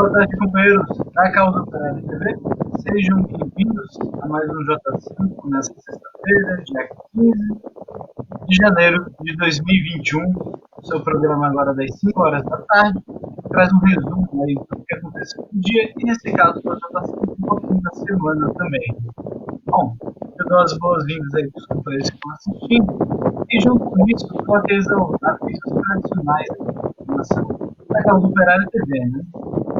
Boa tarde, companheiros da Causa Operária TV. Sejam bem-vindos a mais um J5 nesta sexta-feira, dia 15 de janeiro de 2021. O seu programa agora das 5 horas da tarde traz um resumo aí do que aconteceu no dia e, nesse caso, para J5 um pouquinho da semana também. Bom, eu dou as boas-vindas aí para os companheiros que estão assistindo e, junto com isso, coloquei os avisos tradicionais da programação da Causa Operária TV, né?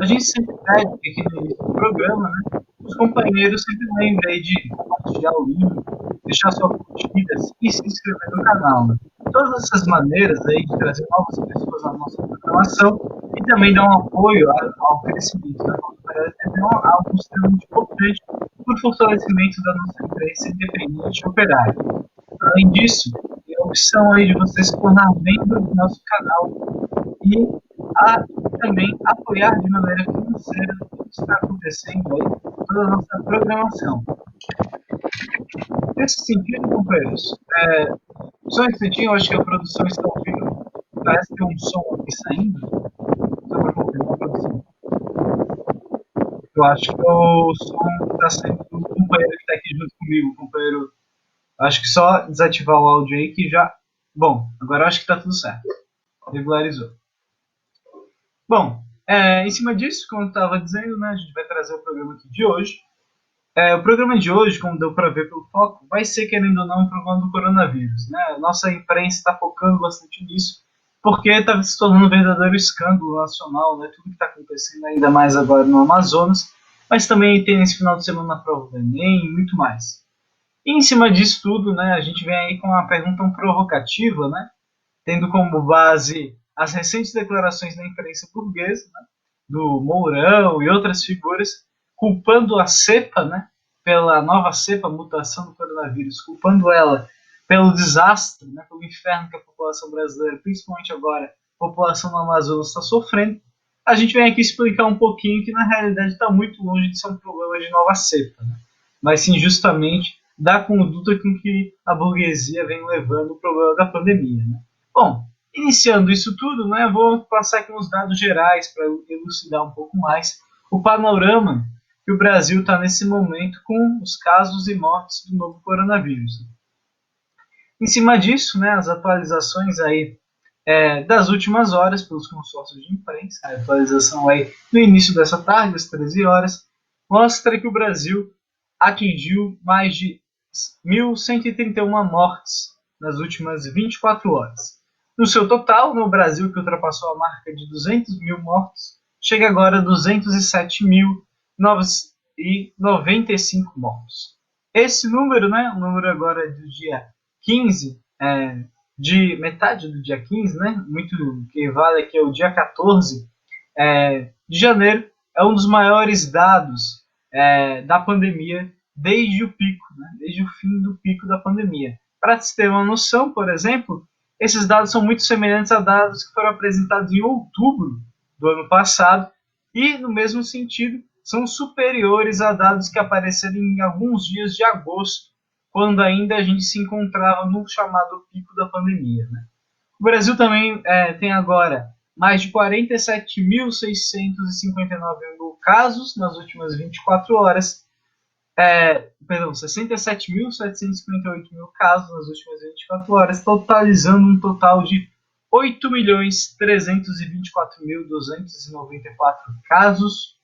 A gente sempre pede aqui no início do programa, né, os companheiros sempre lembrem de compartilhar o link, deixar sua curtida e se inscrever no canal. Né? Todas essas maneiras aí de trazer novas pessoas à nossa programação e também dar um apoio ao crescimento da Causa Operária TV é algo extremamente importante para o fortalecimento da nossa imprensa independente e operária. Além disso, tem a opção aí de você se tornar membro do nosso canal e também apoiar de maneira financeira o que está acontecendo aí, toda a nossa programação. Nesse sentido, companheiros, só um instantinho, eu acho que a produção está ouvindo, parece ter um som aqui saindo, só para confirmar a produção. Eu acho que o som está saindo do companheiro que está aqui junto comigo, companheiro. Acho que só desativar o áudio aí que já... Bom, agora eu acho que está tudo certo. Regularizou. Bom, em cima disso, como eu estava dizendo, né, a gente vai trazer o programa aqui de hoje. O programa de hoje, como deu para ver pelo foco, vai ser, querendo ou não, um programa do coronavírus. Né? A nossa imprensa está focando bastante nisso, porque está se tornando um verdadeiro escândalo nacional, né? Tudo que está acontecendo, ainda mais agora no Amazonas, mas também tem esse final de semana na prova do Enem e muito mais. E em cima disso tudo, né, a gente vem aí com uma pergunta provocativa, né, tendo como base as recentes declarações da imprensa burguesa, né, do Mourão e outras figuras, culpando a cepa, né, pela nova cepa, mutação do coronavírus, culpando ela pelo desastre, né, pelo inferno que a população brasileira, principalmente agora, a população do Amazonas está sofrendo. A gente vem aqui explicar um pouquinho que, na realidade, está muito longe de ser um problema de nova cepa, né, mas sim justamente da conduta com que a burguesia vem levando o problema da pandemia. Né? Bom, iniciando isso tudo, né, vou passar aqui uns dados gerais para elucidar um pouco mais o panorama que o Brasil está nesse momento com os casos e mortes do novo coronavírus. Em cima disso, né, as atualizações aí das últimas horas pelos consórcios de imprensa, a atualização aí no início dessa tarde, às 13 horas, mostra que o Brasil atingiu mais de 1.131 mortes nas últimas 24 horas. No seu total, no Brasil, que ultrapassou a marca de 200 mil mortos, chega agora a 207.995 mortos. Esse número, né, o número agora do dia 15, de metade do dia 15, né, muito que vale aqui é o dia 14 de janeiro, é um dos maiores dados da pandemia desde o pico, né? Desde o fim do pico da pandemia. Para se ter uma noção, por exemplo, esses dados são muito semelhantes a dados que foram apresentados em outubro do ano passado e, no mesmo sentido, são superiores a dados que apareceram em alguns dias de agosto, quando ainda a gente se encontrava no chamado pico da pandemia. Né? O Brasil também tem agora mais de 47.659 casos nas últimas 24 horas, 67.758 casos nas últimas 24 horas, totalizando um total de 8.324.294 casos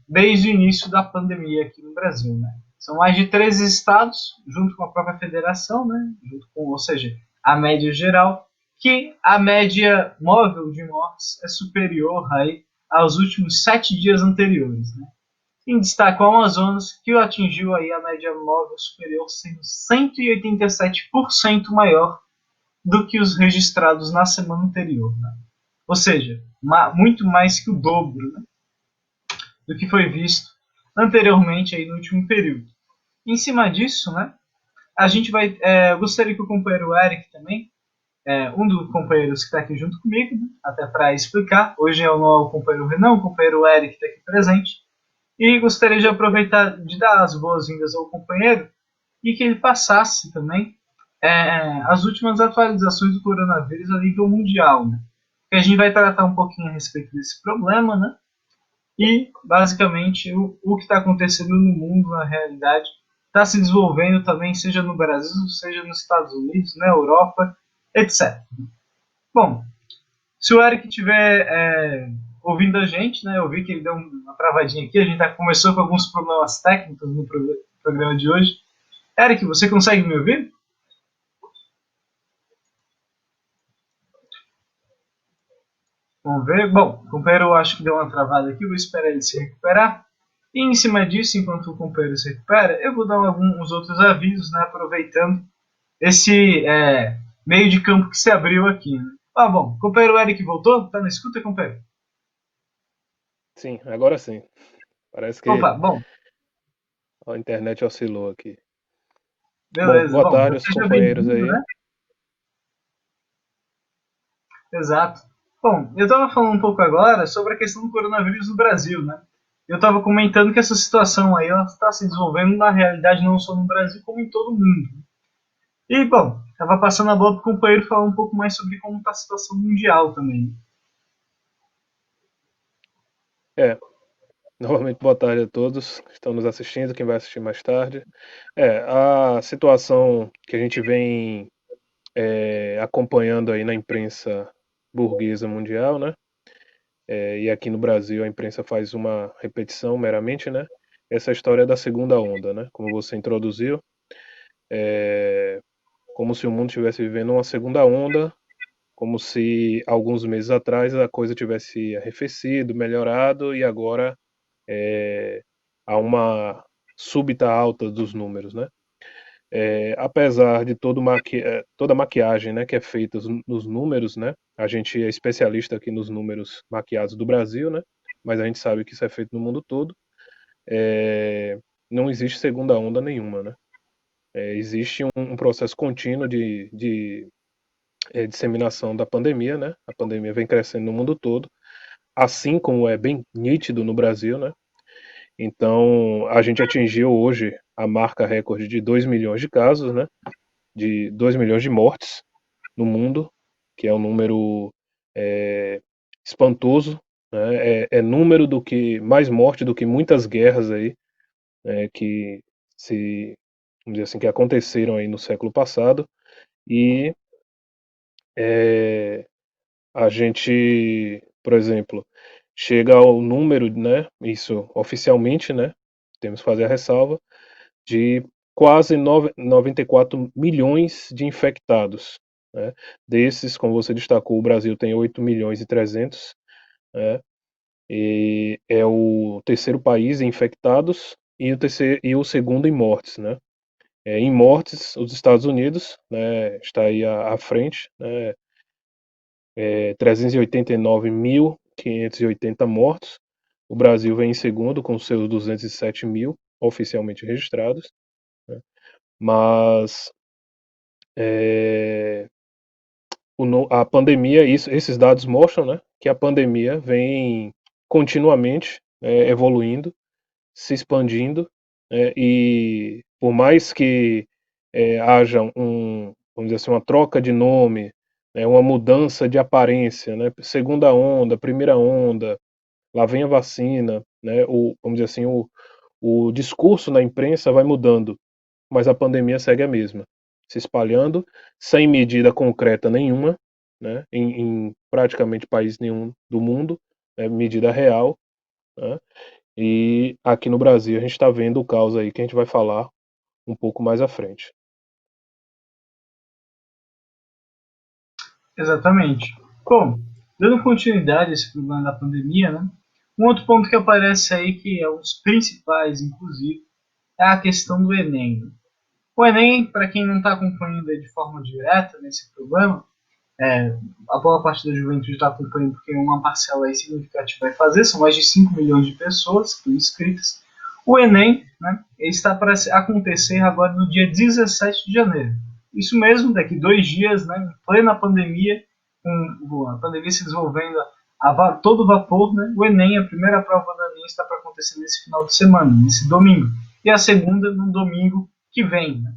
desde o início da pandemia aqui no Brasil. Né? São mais de 13 estados, junto com a própria federação, né? Ou seja, a média geral, que a média móvel de mortes é superior aí aos últimos 7 dias anteriores. Né? Em destaque o Amazonas, que atingiu aí a média móvel superior, sendo 187% maior do que os registrados na semana anterior. Né? Ou seja, muito mais que o dobro, né, do que foi visto anteriormente aí no último período. Em cima disso, né, a gente vai... eu gostaria que o companheiro Eric também, um dos companheiros que está aqui junto comigo, né, até para explicar, hoje é o companheiro Renan, o companheiro Eric está aqui presente, e gostaria de aproveitar de dar as boas-vindas ao companheiro e que ele passasse também as últimas atualizações do coronavírus a nível mundial. Né? Porque a gente vai tratar um pouquinho a respeito desse problema, né? e, basicamente, o que está acontecendo no mundo, na realidade, está se desenvolvendo também, seja no Brasil, seja nos Estados Unidos, na Europa, etc. Bom, se o Eric estiver ouvindo a gente, né, eu vi que ele deu uma travadinha aqui, a gente começou com alguns problemas técnicos no programa de hoje. Eric, você consegue me ouvir? Vamos ver. Bom, o companheiro acho que deu uma travada aqui, vou esperar ele se recuperar. E em cima disso, enquanto o companheiro se recupera, eu vou dar alguns outros avisos, né, aproveitando esse meio de campo que se abriu aqui. Né? Ah, bom, companheiro Eric voltou? Tá na escuta, companheiro? Sim, agora sim. Parece que Opa, bom, a internet oscilou aqui. Bom, beleza. boa Bom, tarde aos seja companheiros bem-vindo, aí. né? Exato. Bom, eu estava falando um pouco agora sobre a questão do coronavírus no Brasil, né? Eu estava comentando que essa situação aí ela está se desenvolvendo na realidade não só no Brasil, como em todo o mundo. E, bom, estava passando a bola para o companheiro falar um pouco mais sobre como está a situação mundial também. É, novamente boa tarde a todos que estão nos assistindo, quem vai assistir mais tarde. A situação que a gente vem acompanhando aí na imprensa burguesa mundial, né? E aqui no Brasil a imprensa faz uma repetição meramente, né? Essa história da segunda onda, né? Como você introduziu, como se o mundo estivesse vivendo uma segunda onda, como se alguns meses atrás a coisa tivesse arrefecido, melhorado e agora há uma súbita alta dos números, né? Apesar de toda a maquiagem, né, que é feita nos números, né? A gente é especialista aqui nos números maquiados do Brasil, né? Mas a gente sabe que isso é feito no mundo todo. Não existe segunda onda nenhuma, né? Existe um processo contínuo de disseminação da pandemia, né? A pandemia vem crescendo no mundo todo, assim como é bem nítido no Brasil, né? Então, a gente atingiu hoje a marca recorde de 2 milhões de casos, né? De 2 milhões de mortes no mundo, que é um número é, espantoso, né? É número do que mais morte do que muitas guerras aí que se vamos dizer assim que aconteceram aí no século passado e é, a gente, por exemplo, chega ao número, né? Isso oficialmente, né? Temos que fazer a ressalva de quase 94 milhões de infectados. Né? Desses, como você destacou, o Brasil tem 8 milhões e 300, né? E é o terceiro país em infectados e o segundo em mortes. Né? Em mortes, os Estados Unidos, né, está aí à frente, né, 389.580 mortos. O Brasil vem em segundo com seus 207 mil oficialmente registrados. Né? Mas é, a pandemia, esses dados mostram, né, que a pandemia vem continuamente evoluindo, se expandindo, e por mais que haja vamos dizer assim, uma troca de nome, uma mudança de aparência, né, segunda onda, primeira onda, lá vem a vacina, né, vamos dizer assim, o discurso na imprensa vai mudando, mas a pandemia segue a mesma, se espalhando sem medida concreta nenhuma, né, em praticamente país nenhum do mundo, medida real, né, e aqui no Brasil a gente está vendo o caos aí que a gente vai falar um pouco mais à frente. Exatamente. Bom, dando continuidade a esse problema da pandemia, né? Um outro ponto que aparece aí, que é um dos principais, inclusive, é a questão do Enem. O Enem, para quem não está acompanhando de forma direta nesse problema, é, a boa parte da juventude está acompanhando porque uma parcela aí significativa vai fazer, são mais de 5 milhões de pessoas que estão inscritas. O Enem, né, está para acontecer agora no dia 17 de janeiro. Isso mesmo, daqui 2 dias, né, em plena pandemia, com a pandemia se desenvolvendo a todo vapor, né, o Enem, a primeira prova do Enem, está para acontecer nesse final de semana, nesse domingo. E a segunda no domingo que vem. Né?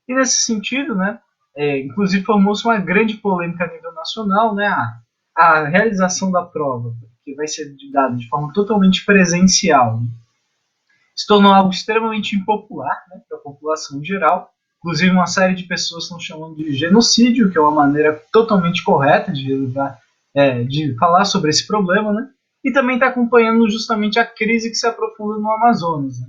E nesse sentido, né, inclusive formou-se uma grande polêmica a nível nacional, né, a realização da prova. que vai ser dado de forma totalmente presencial, se tornou algo extremamente impopular, né, para a população em geral. Inclusive, uma série de pessoas estão chamando de genocídio, que é uma maneira totalmente correta de falar sobre esse problema, né? E também está acompanhando justamente a crise que se aprofunda no Amazonas. Né?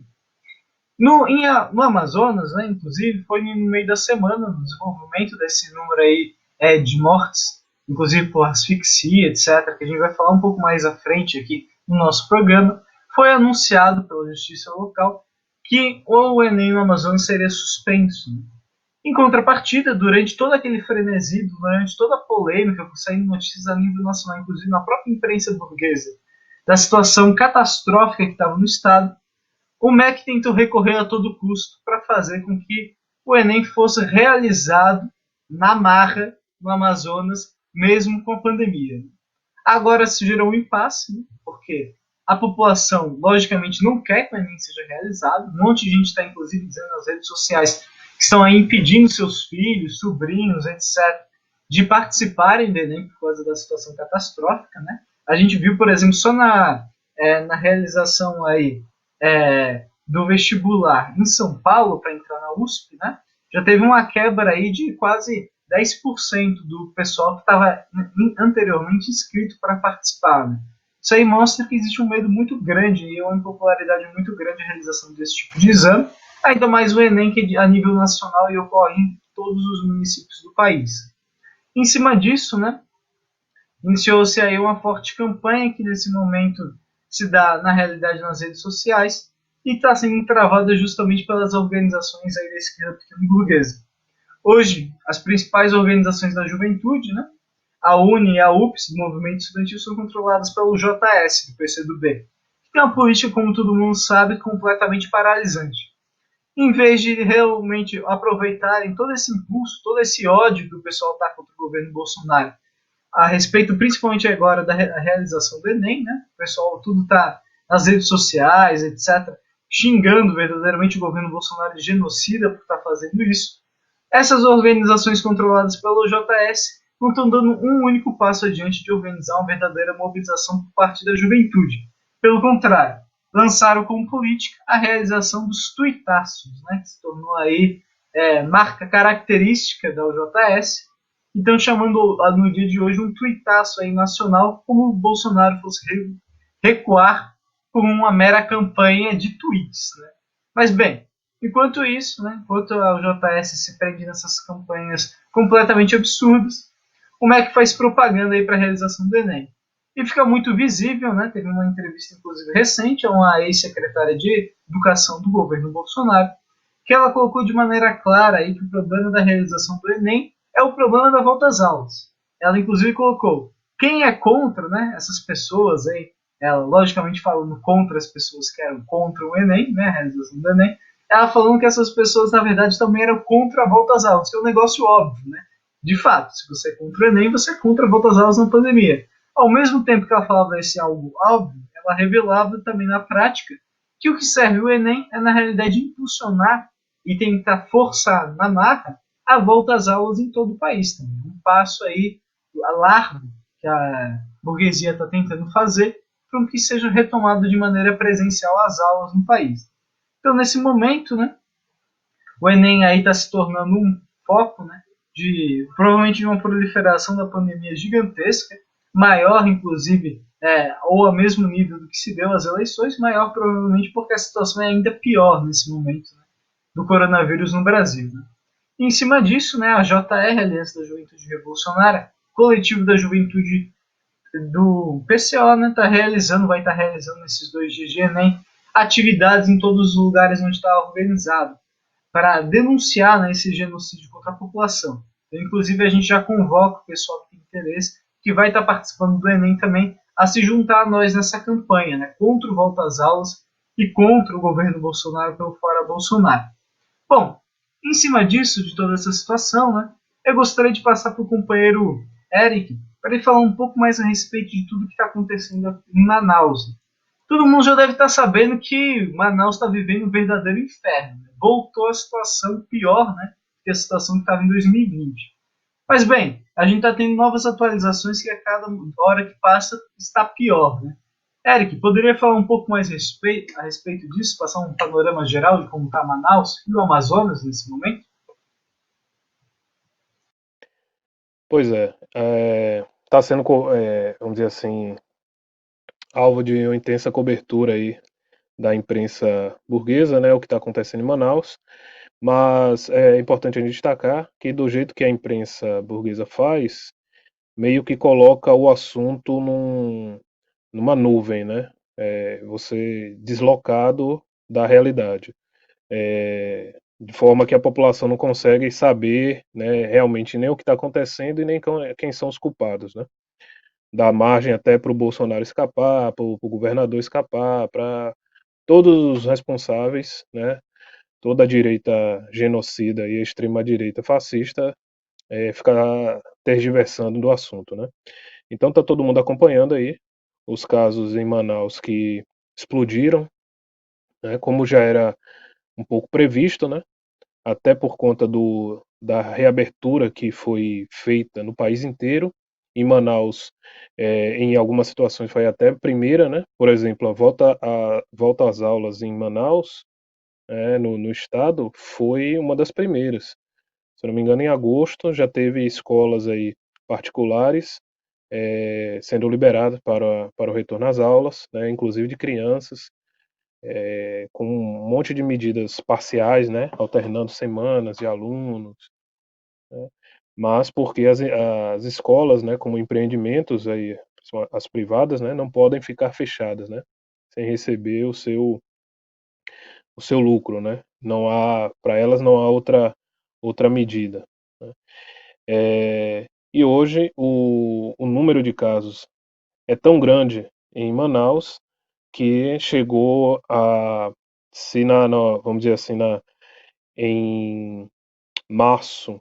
No Amazonas, né, inclusive, foi no meio da semana, no desenvolvimento desse número aí de mortes, inclusive por asfixia, etc., que a gente vai falar um pouco mais à frente aqui no nosso programa, foi anunciado pela justiça local que o Enem no Amazonas seria suspenso. Né? Em contrapartida, durante todo aquele frenesi, durante toda a polêmica, saindo notícias a nível nacional, inclusive na própria imprensa burguesa, da situação catastrófica que estava no Estado, o MEC tentou recorrer a todo custo para fazer com que o Enem fosse realizado na marra, no Amazonas, mesmo com a pandemia. Agora se gerou um impasse, né? Porque a população, logicamente, não quer que o Enem seja realizado. Um monte de gente está, inclusive, dizendo nas redes sociais que estão aí impedindo seus filhos, sobrinhos, etc., de participarem do Enem por causa da situação catastrófica. Né? A gente viu, por exemplo, só na realização aí do vestibular em São Paulo para entrar na USP, né? Já teve uma quebra aí de quase 10% do pessoal que estava anteriormente inscrito para participar. Né? Isso aí mostra que existe um medo muito grande e uma impopularidade muito grande a realização desse tipo de exame, ainda mais o Enem, que a nível nacional e ocorre em todos os municípios do país. Em cima disso, né, iniciou-se aí uma forte campanha que nesse momento se dá na realidade nas redes sociais e está sendo travada justamente pelas organizações aí da esquerda pequena burguesa. Hoje, as principais organizações da juventude, né, a UNE e a UPS, do movimento estudantil, são controladas pelo JS, do PCdoB, que tem uma política, como todo mundo sabe, completamente paralisante. Em vez de realmente aproveitarem todo esse impulso, todo esse ódio que o pessoal está contra o governo Bolsonaro, a respeito principalmente agora da realização do Enem, né? O pessoal tudo está nas redes sociais, etc., xingando verdadeiramente o governo Bolsonaro de genocida por estar fazendo isso. Essas organizações controladas pelo JS não estão dando um único passo adiante de organizar uma verdadeira mobilização por parte da juventude. Pelo contrário, lançaram como política a realização dos tuitaços, né, que se tornou aí marca característica da UJS, e estão chamando no dia de hoje um tuitaço aí nacional, como o Bolsonaro fosse recuar por uma mera campanha de tweets. Né? Mas bem, enquanto isso, né, enquanto a UJS se prende nessas campanhas completamente absurdas, o MEC faz propaganda aí para a realização do Enem. E fica muito visível, né, teve uma entrevista inclusive recente a uma ex-secretária de Educação do governo Bolsonaro, que ela colocou de maneira clara aí que o problema da realização do Enem é o problema da volta às aulas. Ela inclusive colocou, quem é contra, né, essas pessoas aí, ela logicamente falando contra as pessoas que eram contra o Enem, né, a realização do Enem, ela falando que essas pessoas, na verdade, também eram contra a volta às aulas, que é um negócio óbvio, né? De fato, se você é contra o Enem, você é contra a volta às aulas na pandemia. Ao mesmo tempo que ela falava esse algo óbvio, ela revelava também na prática que o que serve o Enem é, na realidade, impulsionar e tentar forçar na marra a volta às aulas em todo o país também. Um passo aí largo que a burguesia está tentando fazer para que seja retomado de maneira presencial as aulas no país. Então, nesse momento, né, o Enem aí está se tornando um foco, né, provavelmente de uma proliferação da pandemia gigantesca, maior, inclusive, ou ao mesmo nível do que se deu às eleições, maior provavelmente porque a situação é ainda pior nesse momento, né, do coronavírus no Brasil. Né. E em cima disso, né, a JR, Aliança da Juventude Revolucionária, coletivo da juventude do PCO, né, vai estar realizando nesses 2 dias de Enem atividades em todos os lugares onde está organizado, para denunciar, né, esse genocídio contra a população. Então, inclusive, a gente já convoca o pessoal que tem interesse, que vai estar participando do Enem também, a se juntar a nós nessa campanha, né, contra o volta às aulas e contra o governo Bolsonaro pelo fora Bolsonaro. Bom, em cima disso, de toda essa situação, né, eu gostaria de passar para o companheiro Eric, para ele falar um pouco mais a respeito de tudo que está acontecendo em Manaus. Todo mundo já deve estar sabendo que Manaus está vivendo um verdadeiro inferno. Né? Voltou a situação pior, né, que a situação que estava em 2020. Mas bem, a gente está tendo novas atualizações que a cada hora que passa está pior, né? Eric, poderia falar um pouco mais a respeito disso, passar um panorama geral de como está Manaus e o Amazonas nesse momento? Pois é, está sendo, vamos dizer assim, alvo de uma intensa cobertura aí da imprensa burguesa, né, o que está acontecendo em Manaus, mas é importante a gente destacar que do jeito que a imprensa burguesa faz, meio que coloca o assunto numa nuvem, né, você deslocado da realidade, de forma que a população não consegue saber, né, realmente nem o que está acontecendo e nem quem são os culpados, né. Dá margem até para o Bolsonaro escapar, para o governador escapar, para todos os responsáveis, né, toda a direita genocida e a extrema-direita fascista ficar tergiversando do assunto, né. Então tá todo mundo acompanhando aí os casos em Manaus que explodiram, né, como já era um pouco previsto, né, até por conta da reabertura que foi feita no país inteiro. Em Manaus, em algumas situações foi até primeira, né, por exemplo, a volta às aulas em Manaus, no estado, foi uma das primeiras. Se eu não me engano, em agosto já teve escolas aí particulares sendo liberadas para o retorno às aulas, né, inclusive de crianças, com um monte de medidas parciais, né, alternando semanas de alunos, né, mas porque as escolas, né, como empreendimentos aí, as privadas, né, não podem ficar fechadas, né, sem receber o seu lucro, né? Não há, para elas não há outra medida, né? E hoje o número de casos é tão grande em Manaus que chegou a, se vamos dizer assim, em março,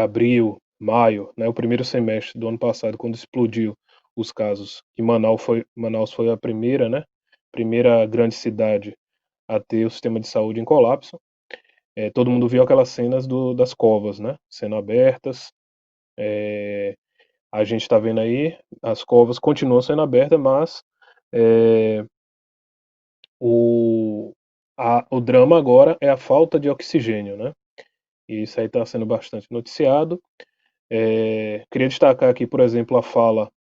abril, maio, né, o primeiro semestre do ano passado, quando explodiu os casos, que Manaus foi a primeira, né, primeira grande cidade a ter o sistema de saúde em colapso. Todo mundo viu aquelas cenas das covas, né, sendo abertas. A gente está vendo aí, as covas continuam sendo abertas, mas é, o, o drama agora é a falta de oxigênio, né? E isso aí está sendo bastante noticiado. Queria destacar aqui, por exemplo, a fala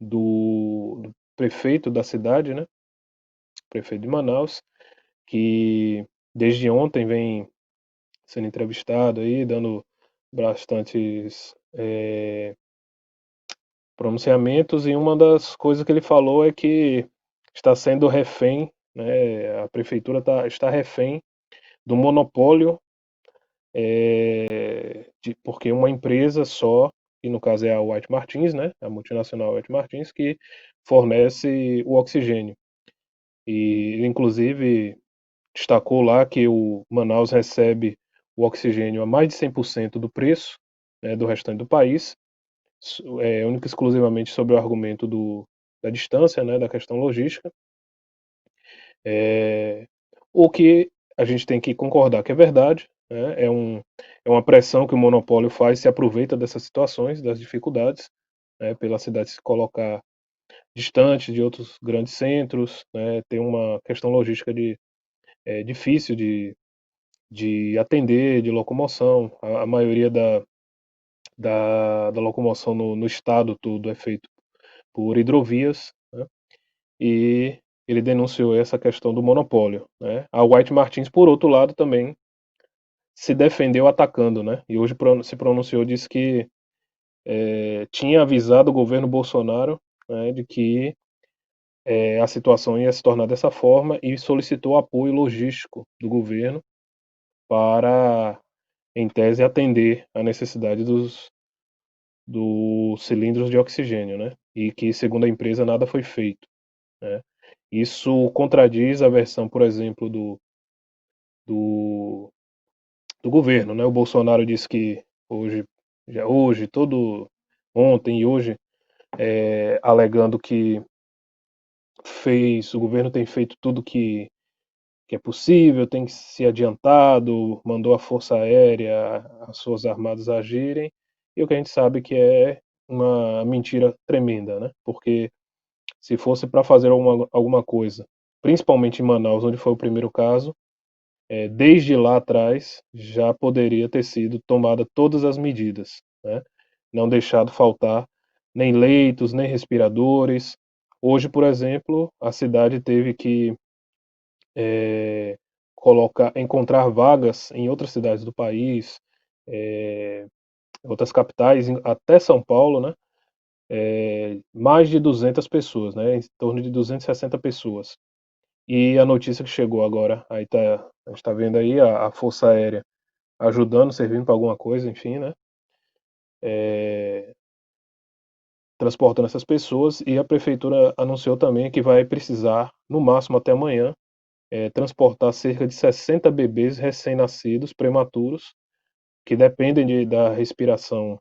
do prefeito da cidade, né? Prefeito de Manaus, que desde ontem vem sendo entrevistado aí, dando bastantes pronunciamentos, e uma das coisas que ele falou é que está sendo refém, né, a prefeitura está refém do monopólio, porque uma empresa só, e no caso é a White Martins, né, a multinacional White Martins, que fornece o oxigênio. E ele, inclusive, destacou lá que o Manaus recebe o oxigênio a mais de 100% do preço, né, do restante do país, única e exclusivamente sobre o argumento da distância, né, da questão logística, é, o que a gente tem que concordar que é verdade, né, é uma pressão que o monopólio faz, se aproveita dessas situações, das dificuldades, né, pela cidade se colocar distante de outros grandes centros, né, tem uma questão logística difícil de atender, de locomoção, a maioria da locomoção no estado todo é feito por hidrovias, né, e ele denunciou essa questão do monopólio, né. A White Martins, por outro lado, também se defendeu atacando, né, e hoje se pronunciou, disse que tinha avisado o governo Bolsonaro, né, de que a situação ia se tornar dessa forma, e solicitou apoio logístico do governo para, em tese, atender a necessidade dos cilindros de oxigênio, né, e que, segundo a empresa, nada foi feito, né. Isso contradiz a versão, por exemplo, do, do governo, né? O Bolsonaro disse que ontem e hoje, alegando que o governo tem feito tudo que é possível, tem que se adiantado, mandou a Força Aérea, as Forças Armadas agirem, e o que a gente sabe que é uma mentira tremenda, né? Porque se fosse para fazer alguma coisa, principalmente em Manaus, onde foi o primeiro caso, desde lá atrás já poderia ter sido tomada todas as medidas, né? Não deixado faltar nem leitos, nem respiradores. Hoje, por exemplo, a cidade teve que eh, encontrar vagas em outras cidades do país, eh, outras capitais, até São Paulo, né? Mais de 200 pessoas, né? Em torno de 260 pessoas. E a notícia que chegou agora, a gente está vendo aí a Força Aérea ajudando, servindo para alguma coisa, enfim, né? Transportando essas pessoas, e a prefeitura anunciou também que vai precisar, no máximo até amanhã, transportar cerca de 60 bebês recém-nascidos, prematuros, que dependem da respiração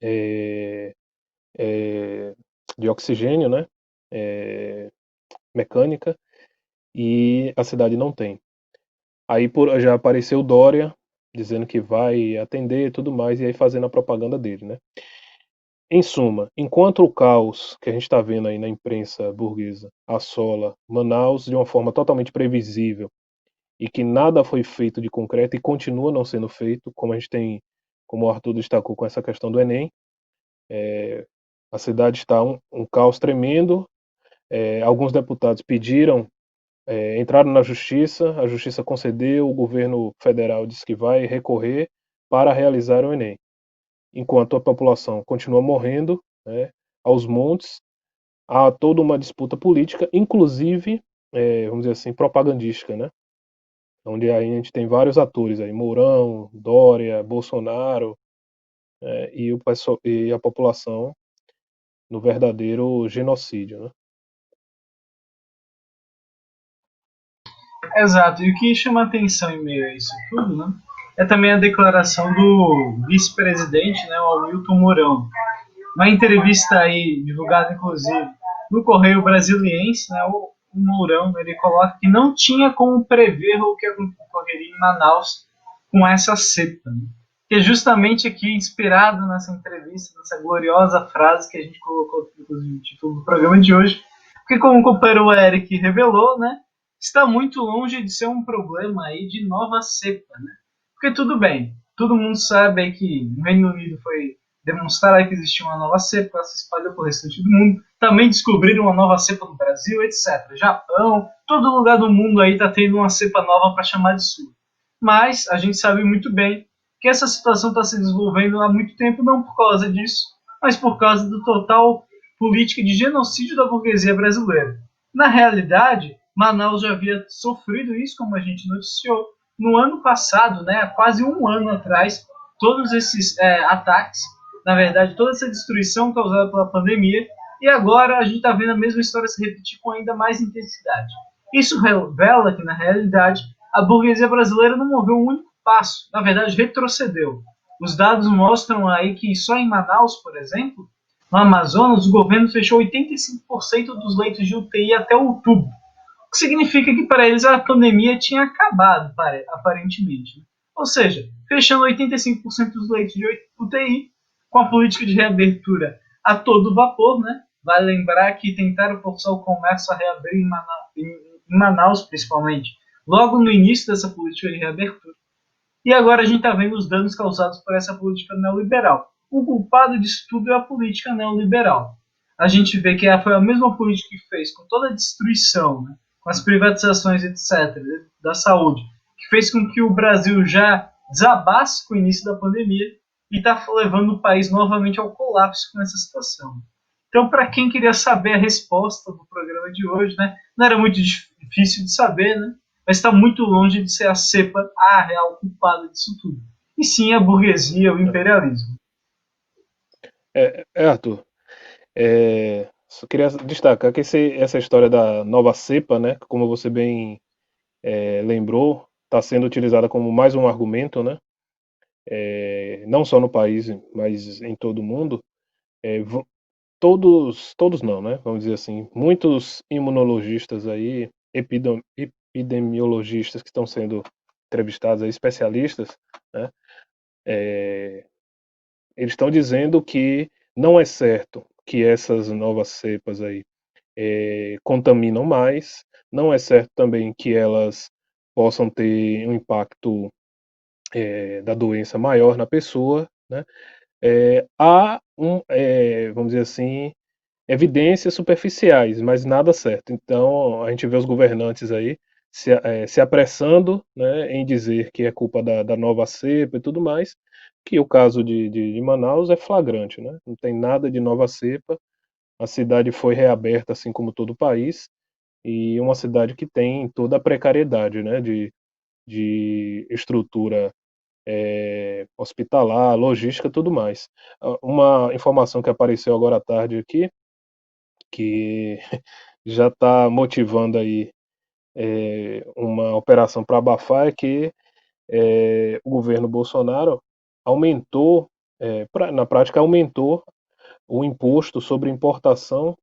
é, é, de oxigênio, né? É, mecânica, e a cidade não tem. Aí já apareceu o Dória dizendo que vai atender e tudo mais, e aí fazendo a propaganda dele, né? Em suma, enquanto o caos que a gente está vendo aí na imprensa burguesa assola Manaus de uma forma totalmente previsível e que nada foi feito de concreto e continua não sendo feito, como a gente tem, como o Arthur destacou com essa questão do Enem, a cidade está um caos tremendo. Alguns deputados pediram, entraram na justiça, a justiça concedeu, o governo federal disse que vai recorrer para realizar o Enem, enquanto a população continua morrendo, né, aos montes. Há toda uma disputa política, inclusive, vamos dizer assim, propagandística, né? Onde aí a gente tem vários atores aí, Mourão, Dória, Bolsonaro, e a população no verdadeiro genocídio, né? Exato. E o que chama atenção em meio a isso tudo, né, é também a declaração do vice-presidente, né, o Hamilton Mourão. Uma entrevista aí, divulgada inclusive no Correio Brasiliense, né, o Mourão ele coloca que não tinha como prever o que ocorreria em Manaus com essa cepa. Né? Que é justamente aqui inspirado nessa entrevista, nessa gloriosa frase que a gente colocou inclusive no título do programa de hoje, porque como o companheiro Eric revelou, né, está muito longe de ser um problema aí de nova cepa, né? Porque tudo bem, todo mundo sabe aí que no Reino Unido foi demonstrar que existia uma nova cepa, ela se espalhou para o restante do mundo. Também descobriram uma nova cepa no Brasil, etc. Japão, todo lugar do mundo aí está tendo uma cepa nova para chamar de sua. Mas a gente sabe muito bem que essa situação está se desenvolvendo há muito tempo, não por causa disso, mas por causa do total política de genocídio da burguesia brasileira. Na realidade, Manaus já havia sofrido isso, como a gente noticiou, no ano passado, né, quase um ano atrás, todos esses ataques, na verdade, toda essa destruição causada pela pandemia, e agora a gente está vendo a mesma história se repetir com ainda mais intensidade. Isso revela que, na realidade, a burguesia brasileira não moveu um único passo, na verdade, retrocedeu. Os dados mostram aí que só em Manaus, por exemplo, no Amazonas, o governo fechou 85% dos leitos de UTI até outubro, o que significa que para eles a pandemia tinha acabado, aparentemente. Ou seja, fechando 85% dos leitos de UTI, com a política de reabertura a todo vapor, né? Vale lembrar que tentaram forçar o comércio a reabrir em Manaus, principalmente, logo no início dessa política de reabertura. E agora a gente está vendo os danos causados por essa política neoliberal. O culpado disso tudo é a política neoliberal. A gente vê que foi a mesma política que fez com toda a destruição, né, com as privatizações, etc., da saúde, que fez com que o Brasil já desabasse com o início da pandemia e está levando o país novamente ao colapso com essa situação. Então, para quem queria saber a resposta do programa de hoje, né, não era muito difícil de saber, né? Mas está muito longe de ser a cepa a real culpada disso tudo. E sim a burguesia, o imperialismo. Arthur, só queria destacar que essa história da nova cepa, né, como você bem lembrou, está sendo utilizada como mais um argumento, né, não só no país, mas em todo o mundo. É, todos não, né, vamos dizer assim, muitos imunologistas aí, epidemiologistas que estão sendo entrevistados, aí, especialistas, né, eles estão dizendo que não é certo que essas novas cepas aí contaminam mais, não é certo também que elas possam ter um impacto da doença maior na pessoa, né? Há vamos dizer assim, evidências superficiais, mas nada certo. Então, a gente vê os governantes aí se apressando, né, em dizer que é culpa da nova cepa e tudo mais, que o caso de Manaus é flagrante, né? Não tem nada de nova cepa, a cidade foi reaberta, assim como todo o país, e uma cidade que tem toda a precariedade, né, de estrutura hospitalar, logística, tudo mais. Uma informação que apareceu agora à tarde aqui, que já está motivando aí uma operação para abafar, é que o governo Bolsonaro aumentou, na prática aumentou o imposto sobre importação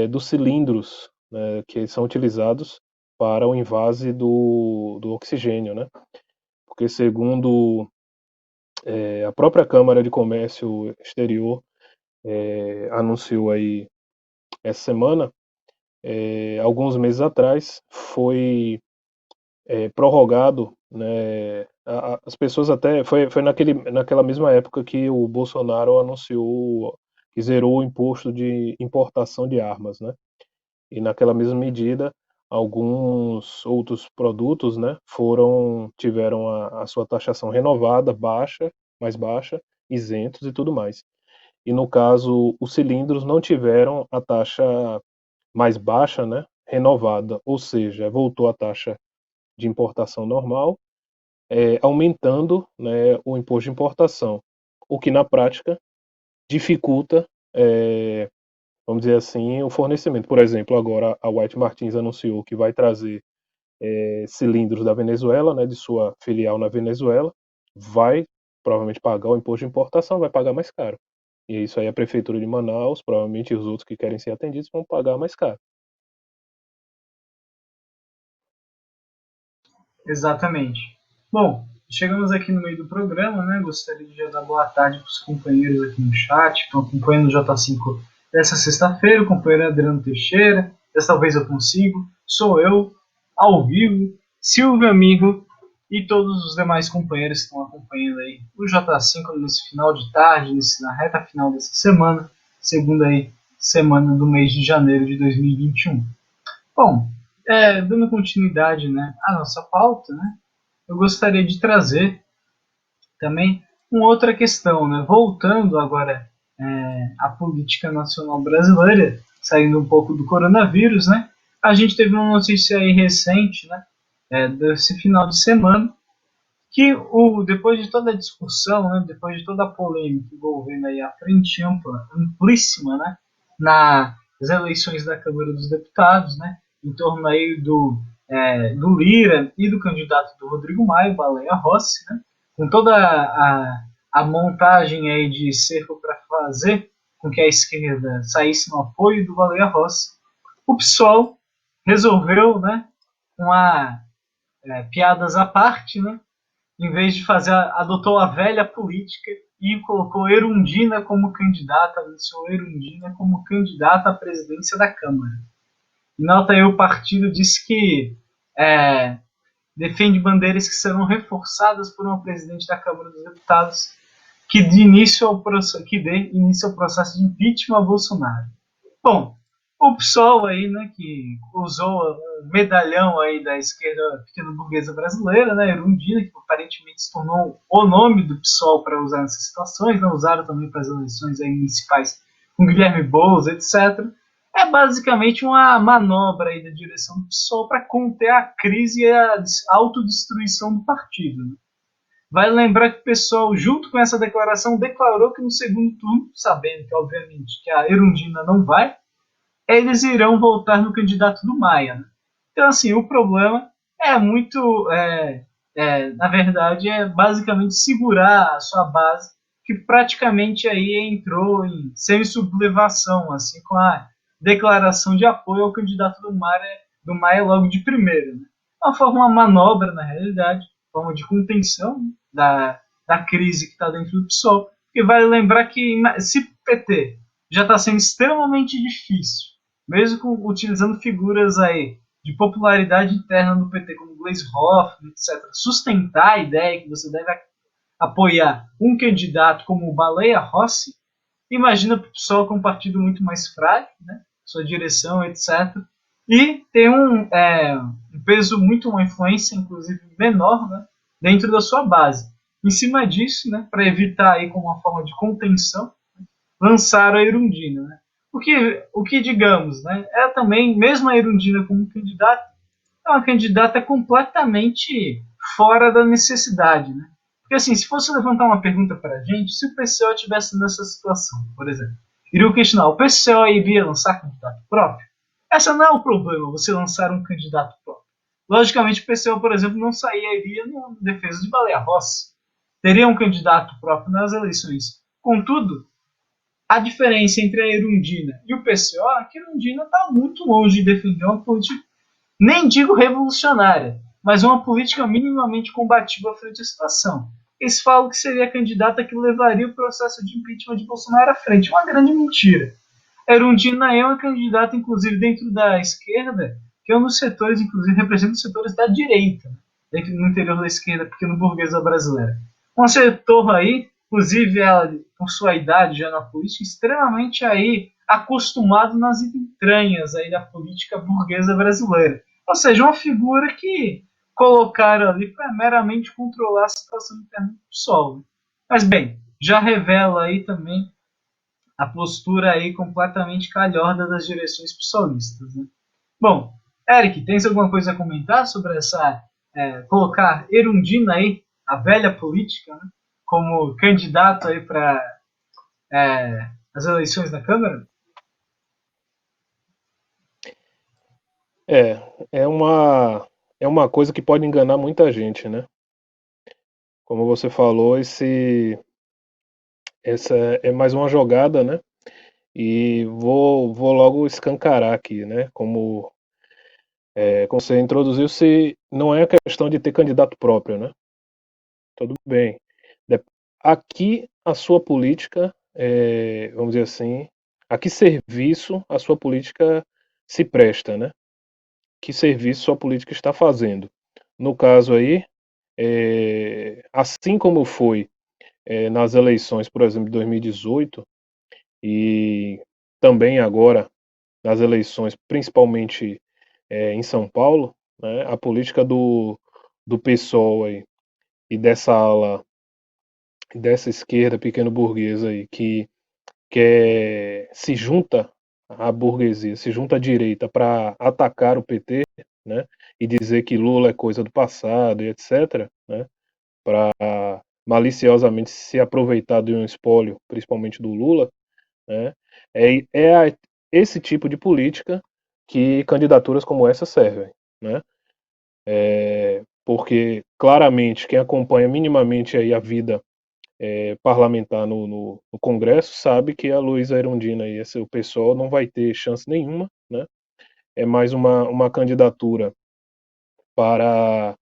dos cilindros, né, que são utilizados para o invase do oxigênio, né? Porque segundo a própria Câmara de Comércio Exterior anunciou aí essa semana, alguns meses atrás, foi prorrogado, né, as pessoas até, foi naquela mesma época que o Bolsonaro anunciou que zerou o imposto de importação de armas, né? E naquela mesma medida, alguns outros produtos, né, tiveram a sua taxação renovada, mais baixa, isentos e tudo mais. E no caso, os cilindros não tiveram a taxa mais baixa, né, renovada, ou seja, voltou a taxa de importação normal, aumentando, né, o imposto de importação, o que na prática dificulta, vamos dizer assim, o fornecimento. Por exemplo, agora a White Martins anunciou que vai trazer cilindros da Venezuela, né, de sua filial na Venezuela, vai provavelmente pagar o imposto de importação, vai pagar mais caro. E isso aí a prefeitura de Manaus, provavelmente os outros que querem ser atendidos vão pagar mais caro. Exatamente. Bom, chegamos aqui no meio do programa, né? Gostaria de já dar boa tarde para os companheiros aqui no chat, que estão acompanhando o J5 dessa sexta-feira, o companheiro Adriano Teixeira, dessa vez eu consigo, sou eu, ao vivo, Silvio Amigo e todos os demais companheiros que estão acompanhando aí o J5 nesse final de tarde, na reta final dessa semana, segunda aí, semana do mês de janeiro de 2021. Bom, dando continuidade, né, à nossa pauta, né, eu gostaria de trazer também uma outra questão, né, voltando agora à política nacional brasileira, saindo um pouco do coronavírus, né, a gente teve uma notícia aí recente, né, desse final de semana, que depois de toda a discussão, né, depois de toda a polêmica envolvendo aí a frente ampla, amplíssima, né, nas eleições da Câmara dos Deputados, né, em torno aí do Lira e do candidato do Rodrigo Maia, Baleia Rossi, né, com toda a montagem aí de cerco para fazer com que a esquerda saísse no apoio do Baleia Rossi, o PSOL resolveu, né, com piadas à parte, né, em vez de fazer, adotou a velha política e colocou Erundina como candidata, anunciou Erundina como candidata à presidência da Câmara. E nota aí, o partido disse que defende bandeiras que serão reforçadas por uma presidente da Câmara dos Deputados que dê início ao processo de impeachment a Bolsonaro. Bom, o PSOL aí, né, que usou um medalhão aí da esquerda pequeno-burguesa brasileira, né, Erundina, que aparentemente se tornou o nome do PSOL para usar nessas situações, né, usaram também para as eleições aí municipais com Guilherme Boulos, etc. É basicamente uma manobra aí da direção do PSOL para conter a crise e a autodestruição do partido. Né? Vale lembrar que o pessoal, junto com essa declaração, declarou que no segundo turno, sabendo que, obviamente, que a Erundina não vai, eles irão voltar no candidato do Maia. Né? Então, assim, o problema é muito, na verdade, é basicamente segurar a sua base, que praticamente aí entrou em semi-sublevação, assim, com a declaração de apoio ao candidato do Maia logo de primeira. Né? Uma forma, uma manobra, na realidade, forma de contenção, né, da crise que está dentro do PSOL, E vale lembrar que se o PT já está sendo extremamente difícil, mesmo utilizando figuras aí de popularidade interna do PT, como Gleisi Hoffmann, etc., sustentar a ideia que você deve apoiar um candidato como o Baleia Rossi, imagina para o PSOL que é um partido muito mais frágil, né? Sua direção, etc. E tem um peso muito, uma influência, inclusive, menor, né? Dentro da sua base. Em cima disso, né, para evitar aí como uma forma de contenção, lançaram a Erundina. Né? O que digamos, né, é também, mesmo a Erundina como candidata, é uma candidata completamente fora da necessidade. Né? Porque assim, se fosse levantar uma pergunta para a gente, se o PCO estivesse nessa situação, por exemplo, iria questionar, o PCO iria lançar candidato próprio? Essa não é o problema, você lançar um candidato próprio. Logicamente, o PCO, por exemplo, não sairia em defesa de Baleia Rossi. Teria um candidato próprio nas eleições. Contudo, a diferença entre a Erundina e o PCO é que a Erundina está muito longe de defender uma política, nem digo revolucionária, mas uma política minimamente combativa frente à situação. Eles falam que seria a candidata que levaria o processo de impeachment de Bolsonaro à frente. Uma grande mentira. A Erundina é uma candidata, inclusive, dentro da esquerda, que é um dos setores, inclusive, representa os setores da direita, dentro no interior da esquerda pequeno burguesa brasileira. Um setor aí, inclusive ela, por sua idade já na política, extremamente aí acostumado nas entranhas aí da política burguesa brasileira. Ou seja, uma figura que colocaram ali para meramente controlar a situação interna do PSOL. Mas bem, já revela aí também a postura aí completamente calhorda das direções psolistas. Né? Bom, Eric, tens alguma coisa a comentar sobre essa colocar Erundina aí, a velha política, né, como candidato aí para as eleições da Câmara? É, é uma coisa que pode enganar muita gente, né? Como você falou, essa é mais uma jogada, né? E vou logo escancarar aqui, né? Como você introduziu, se não é questão de ter candidato próprio, né? Tudo bem. De- Aqui a sua política, vamos dizer assim, a que serviço a sua política se presta, né? Que serviço sua política está fazendo? No caso aí, assim como foi nas eleições, por exemplo, de 2018 e também agora nas eleições, principalmente em São Paulo, né, a política do PSOL aí, e dessa ala, dessa esquerda pequeno burguesa aí, que se junta à burguesia, se junta à direita para atacar o PT, né, e dizer que Lula é coisa do passado e etc., né, para maliciosamente se aproveitar de um espólio, principalmente do Lula, né, esse tipo de política que candidaturas como essa servem, né? Porque claramente quem acompanha minimamente aí a vida parlamentar no Congresso sabe que a Luísa Erundina e o pessoal não vai ter chance nenhuma, né? É mais uma candidatura para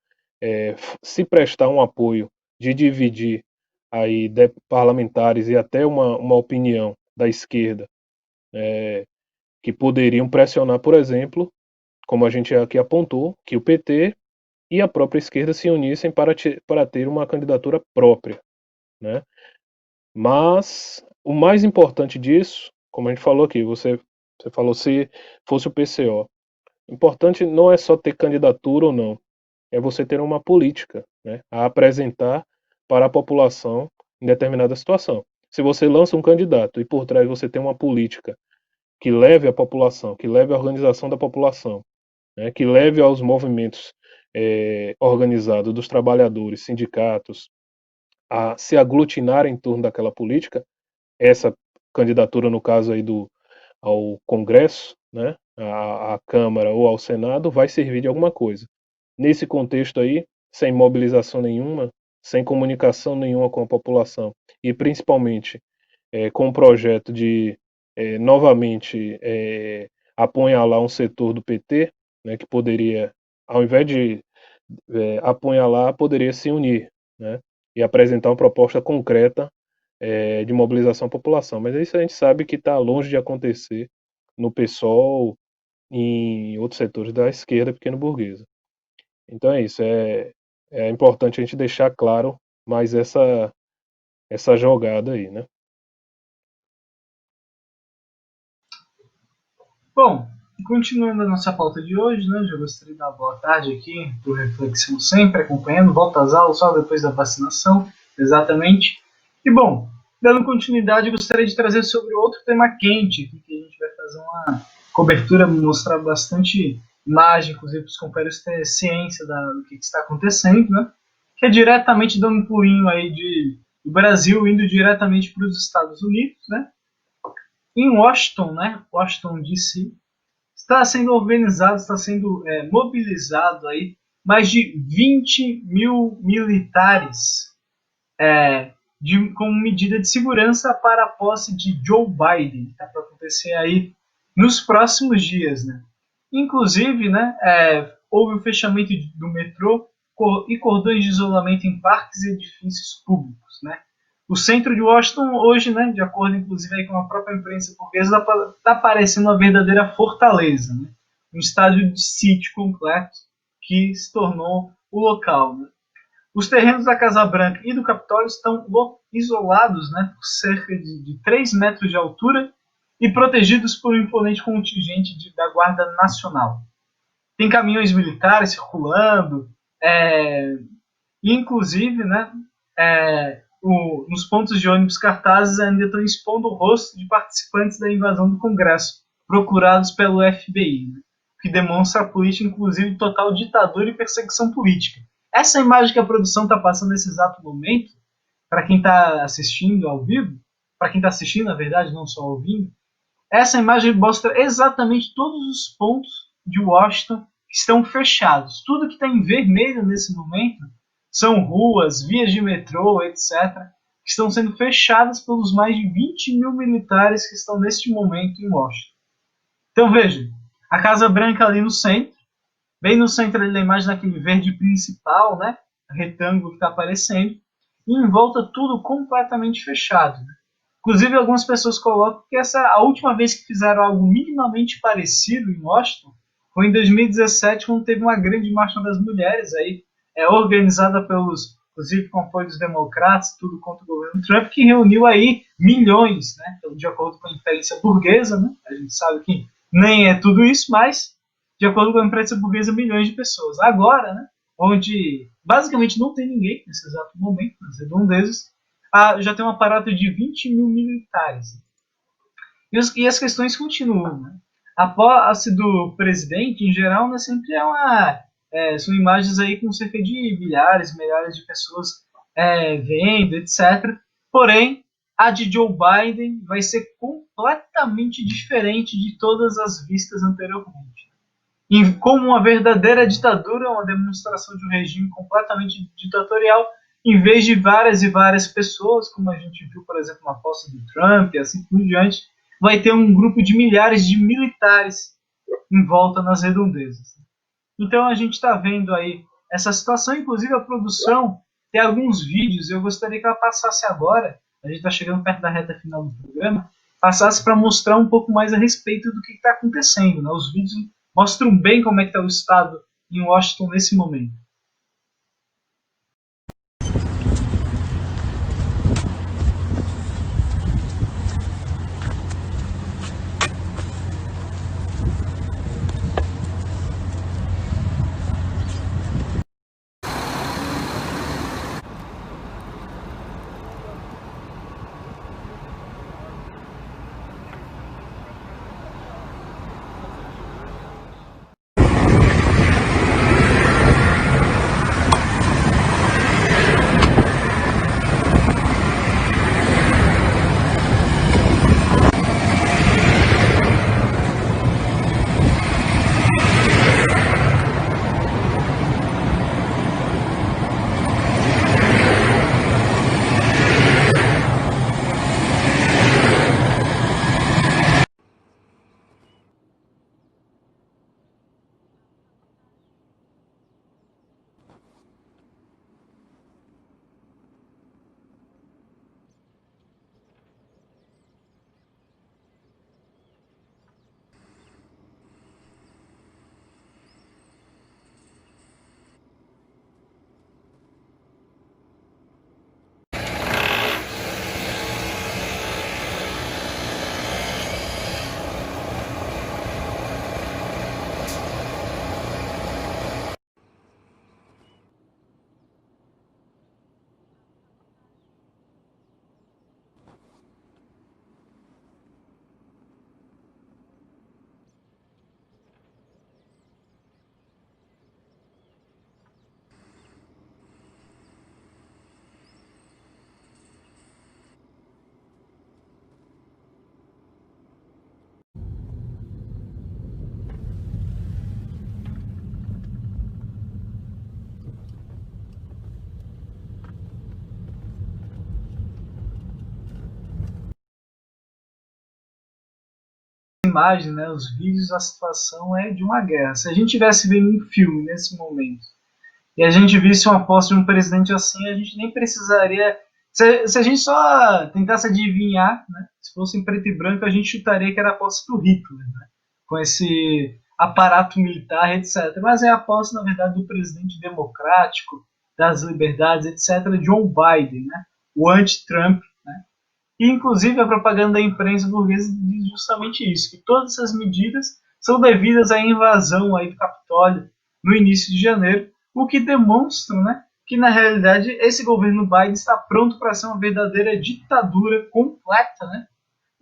se prestar um apoio de dividir aí parlamentares e até uma opinião da esquerda que poderiam pressionar, por exemplo, como a gente aqui apontou, que o PT e a própria esquerda se unissem para ter uma candidatura própria, né? Mas o mais importante disso, como a gente falou aqui, você falou se fosse o PCO, importante não é só ter candidatura ou não, é você ter uma política, né, a apresentar para a população em determinada situação. Se você lança um candidato e por trás você tem uma política que leve a população, que leve a organização da população, né, que leve aos movimentos organizados dos trabalhadores, sindicatos, a se aglutinar em torno daquela política, essa candidatura, no caso aí ao Congresso, né, à Câmara ou ao Senado, vai servir de alguma coisa. Nesse contexto aí, sem mobilização nenhuma, sem comunicação nenhuma com a população, e principalmente com o projeto de novamente apunhalar um setor do PT, né, que poderia, ao invés de apunhalar, poderia se unir, né, e apresentar uma proposta concreta de mobilização à população. Mas isso a gente sabe que está longe de acontecer no PSOL e em outros setores da esquerda pequeno-burguesa. Então é isso, é importante a gente deixar claro mais essa jogada aí, né? Bom, continuando a nossa pauta de hoje, né, já gostaria de dar uma boa tarde aqui, por reflexão sempre, acompanhando, volta às aulas só depois da vacinação, exatamente. E bom, dando continuidade, gostaria de trazer sobre outro tema quente, aqui, que a gente vai fazer uma cobertura, mostrar bastante imagem, inclusive para os companheiros terem ciência do que está acontecendo, né? Que é diretamente dando um pulinho aí do Brasil, indo diretamente para os Estados Unidos, né? Em Washington, né? Washington DC, está sendo organizado, está sendo mobilizado aí mais de 20 mil militares como medida de segurança para a posse de Joe Biden, tá para acontecer aí nos próximos dias, né? Inclusive, né, houve o fechamento do metrô e cordões de isolamento em parques e edifícios públicos, né? O centro de Washington hoje, né, de acordo inclusive aí com a própria imprensa portuguesa, está parecendo uma verdadeira fortaleza, né? Um estádio de sítio completo que se tornou o local, né? Os terrenos da Casa Branca e do Capitólio estão isolados, né, por cerca de 3 metros de altura e protegidos por um imponente contingente da Guarda Nacional. Tem caminhões militares circulando, e inclusive, né, nos pontos de ônibus cartazes ainda estão expondo o rosto de participantes da invasão do Congresso, procurados pelo FBI, né, que demonstra a política, inclusive, de total ditadura e perseguição política. Essa imagem que a produção está passando nesse exato momento, para quem está assistindo ao vivo, para quem está assistindo, na verdade, não só ouvindo, essa imagem mostra exatamente todos os pontos de Washington que estão fechados. Tudo que está em vermelho nesse momento são ruas, vias de metrô, etc., que estão sendo fechadas pelos mais de 20 mil militares que estão neste momento em Washington. Então veja, a Casa Branca ali no centro, bem no centro da imagem, naquele verde principal, né, retângulo que está aparecendo, e em volta tudo completamente fechado. Né? Inclusive, algumas pessoas colocam que a última vez que fizeram algo minimamente parecido em Washington foi em 2017, quando teve uma grande marcha das mulheres, aí, organizada inclusive com apoio dos democratas, tudo contra o governo Trump, que reuniu aí milhões, né, de acordo com a imprensa burguesa, né, a gente sabe que nem é tudo isso, mas de acordo com a imprensa burguesa, milhões de pessoas. Agora, né, onde basicamente não tem ninguém nesse exato momento, nas redondezas, já tem um aparato de 20 mil militares. E as questões continuam. Né? A posse do presidente, em geral, né, sempre são imagens aí com cerca de milhares de pessoas vendo, etc. Porém, a de Joe Biden vai ser completamente diferente de todas as vistas anteriormente. E como uma verdadeira ditadura, uma demonstração de um regime completamente ditatorial, em vez de várias e várias pessoas, como a gente viu, por exemplo, na posse do Trump e assim por diante, vai ter um grupo de milhares de militares em volta nas redondezas. Então a gente está vendo aí essa situação, inclusive a produção tem alguns vídeos, eu gostaria que ela passasse agora, a gente está chegando perto da reta final do programa, passasse para mostrar um pouco mais a respeito do que está acontecendo. Né? Os vídeos mostram bem como é que está o estado em Washington nesse momento. imagem, né, os vídeos, a situação é de uma guerra. Se a gente tivesse vendo um filme nesse momento e a gente visse uma posse de um presidente assim, a gente nem precisaria. Se a gente só tentasse adivinhar, né, se fosse em preto e branco, a gente chutaria que era a posse do Hitler, né, com esse aparato militar, etc. Mas é a posse, na verdade, do presidente democrático, das liberdades, etc., John Biden, né, o anti-Trump. Né, e, inclusive, a propaganda da imprensa burguesa diz justamente isso, que todas essas medidas são devidas à invasão aí do Capitólio no início de janeiro, o que demonstra, né, que, na realidade, esse governo Biden está pronto para ser uma verdadeira ditadura completa, né,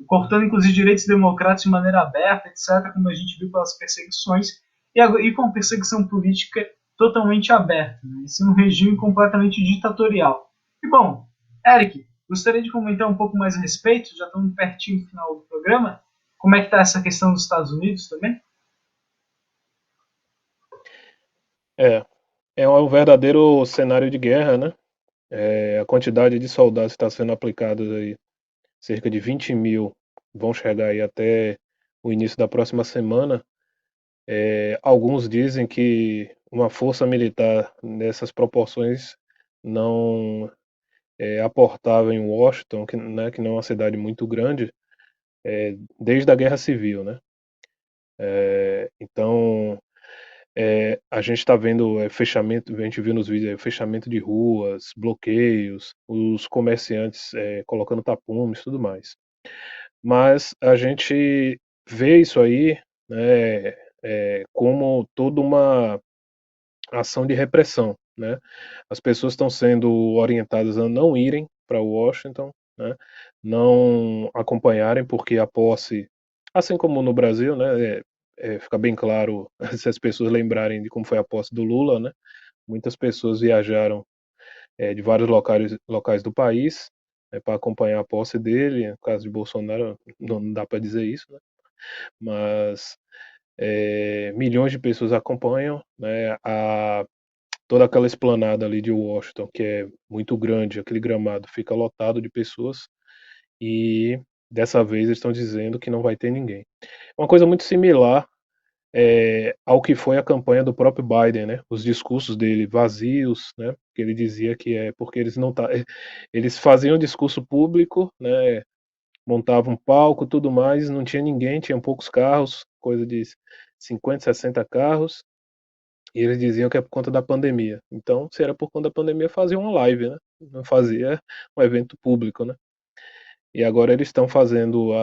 cortando, inclusive, direitos democráticos de maneira aberta, etc., como a gente viu pelas perseguições, e com a perseguição política totalmente aberta, né, esse é um regime completamente ditatorial. E, bom, Eric, gostaria de comentar um pouco mais a respeito, já estamos pertinho do final do programa, como é que está essa questão dos Estados Unidos também? É, é um verdadeiro cenário de guerra, né? A quantidade de soldados que está sendo aplicada aí, cerca de 20 mil, vão chegar aí até o início da próxima semana. Alguns dizem que uma força militar nessas proporções não aportava em Washington, né, que não é uma cidade muito grande, desde a Guerra Civil, né? Então, a gente está vendo fechamento, a gente viu nos vídeos fechamento de ruas, bloqueios, os comerciantes colocando tapumes e tudo mais. Mas a gente vê isso aí, né, como toda uma ação de repressão, né? As pessoas estão sendo orientadas a não irem para Washington, né? Não acompanharem, porque a posse, assim como no Brasil, né? Fica bem claro se as pessoas lembrarem de como foi a posse do Lula, né? Muitas pessoas viajaram de vários locais do país para acompanhar a posse dele. No caso de Bolsonaro, não dá para dizer isso, né? Mas milhões de pessoas acompanham, né? Toda aquela esplanada ali de Washington, que é muito grande, aquele gramado fica lotado de pessoas e dessa vez eles estão dizendo que não vai ter ninguém. Uma coisa muito similar ao que foi a campanha do próprio Biden, né? Os discursos dele vazios, né? Que ele dizia que é porque eles não tá, eles faziam discurso público, né? Montavam um palco, tudo mais, não tinha ninguém, tinha poucos carros, coisa de 50, 60 carros. E eles diziam que é por conta da pandemia. Então, se era por conta da pandemia, fazia uma live, né? Não fazia um evento público, né? E agora eles estão fazendo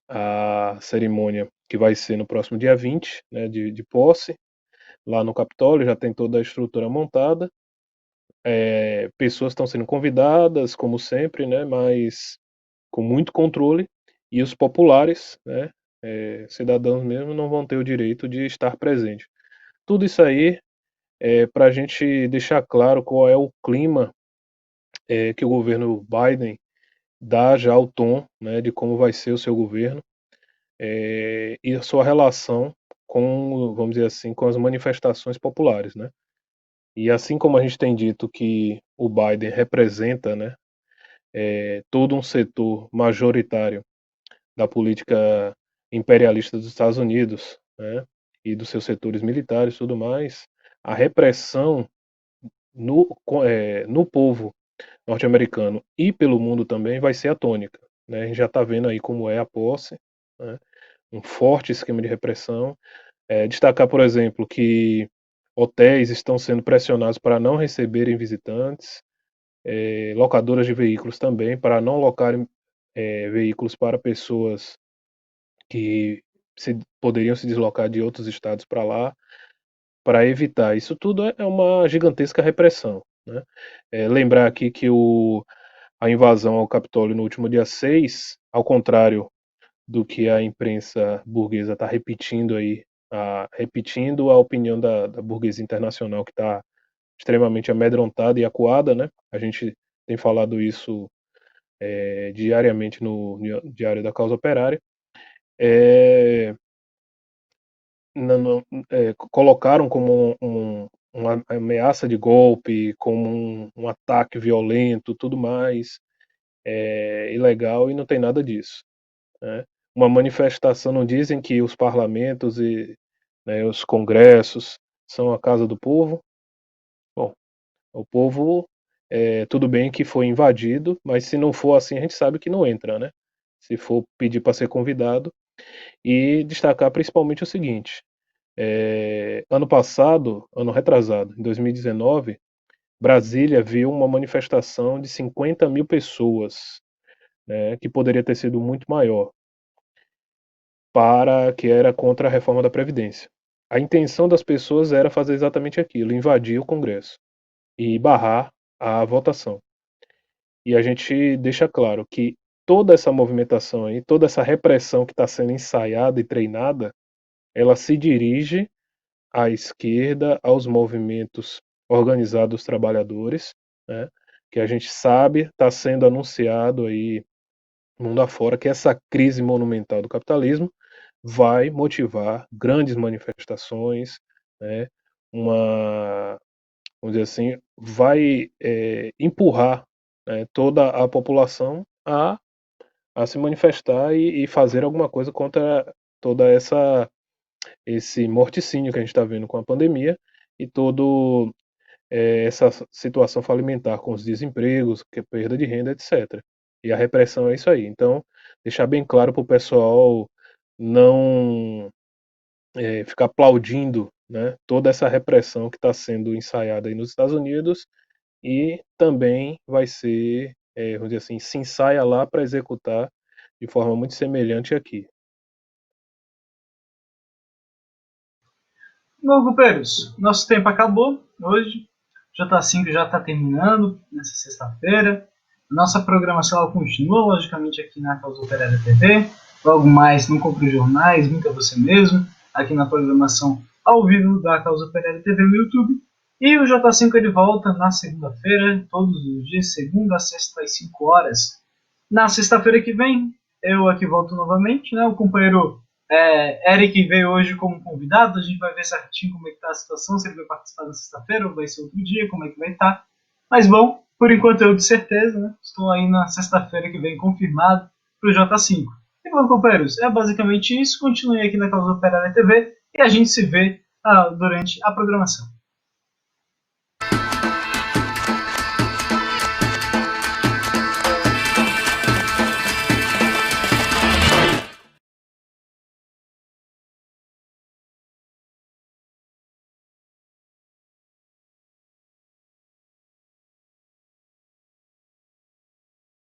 a cerimônia que vai ser no próximo dia 20, né, de posse, lá no Capitólio, já tem toda a estrutura montada. Pessoas estão sendo convidadas, como sempre, né, mas com muito controle. E os populares, né, cidadãos mesmo, não vão ter o direito de estar presente. Tudo isso aí para a gente deixar claro qual é o clima que o governo Biden dá já o tom, né, de como vai ser o seu governo e a sua relação com, vamos dizer assim, com as manifestações populares, né? E assim como a gente tem dito que o Biden representa, né, todo um setor majoritário da política imperialista dos Estados Unidos, né, e dos seus setores militares e tudo mais, a repressão no povo norte-americano e pelo mundo também vai ser a tônica, né? A gente já está vendo aí como é a posse, né? Um forte esquema de repressão. Destacar, por exemplo, que hotéis estão sendo pressionados para não receberem visitantes, locadoras de veículos também para não locarem veículos para pessoas que poderiam se deslocar de outros estados para lá, para evitar. Isso tudo é uma gigantesca repressão, né? Lembrar aqui que a invasão ao Capitólio no último dia 6, ao contrário do que a imprensa burguesa está repetindo aí, repetindo a opinião da burguesia internacional, que está extremamente amedrontada e acuada, né? A gente tem falado isso diariamente no Diário da Causa Operária. É, colocaram como uma ameaça de golpe, como um ataque violento, tudo mais, ilegal, e não tem nada disso, né? uma manifestação, não dizem que os parlamentos e, né, os congressos são a casa do povo? Bom, o povo, tudo bem que foi invadido, mas se não for assim, a gente sabe que não entra, né? Se for pedir para ser convidado. E destacar principalmente o seguinte: ano passado, ano retrasado, em 2019, Brasília viu uma manifestação de 50 mil pessoas, né, que poderia ter sido muito maior, que era contra a reforma da Previdência. A intenção das pessoas era fazer exatamente aquilo, invadir o Congresso e barrar a votação. E a gente deixa claro que toda essa movimentação aí, toda essa repressão que está sendo ensaiada e treinada, ela se dirige à esquerda, aos movimentos organizados dos trabalhadores, né, que a gente sabe está sendo anunciado aí mundo afora que essa crise monumental do capitalismo vai motivar grandes manifestações, né, uma, vamos dizer assim, vai empurrar, né, toda a população a se manifestar e fazer alguma coisa contra toda esse morticínio que a gente está vendo com a pandemia e todo essa situação falimentar com os desempregos, que é perda de renda, etc. E a repressão é isso aí. Então, deixar bem claro para o pessoal não ficar aplaudindo, né, toda essa repressão que está sendo ensaiada aí nos Estados Unidos e também vai ser, vamos dizer assim, se ensaia lá para executar de forma muito semelhante aqui. Bom, companheiros, nosso tempo acabou hoje. J5 já está terminando nessa sexta-feira. Nossa programação ela continua, logicamente, aqui na Causa Operária TV. Logo mais, não compre jornais, minta você mesmo, aqui na programação ao vivo da Causa Operária TV no YouTube. E o J5 ele volta na segunda-feira, todos os dias, segunda a sexta, às 5 horas. Na sexta-feira que vem, eu aqui volto novamente, né? O companheiro Eric veio hoje como convidado, a gente vai ver certinho como é que tá a situação, se ele vai participar na sexta-feira ou vai ser outro dia, como é que vai estar. Mas bom, por enquanto eu de certeza, né? Estou aí na sexta-feira que vem confirmado para o J5. E bom, companheiros, é basicamente isso. Continue aqui na Causa Operária TV e a gente se vê durante a programação.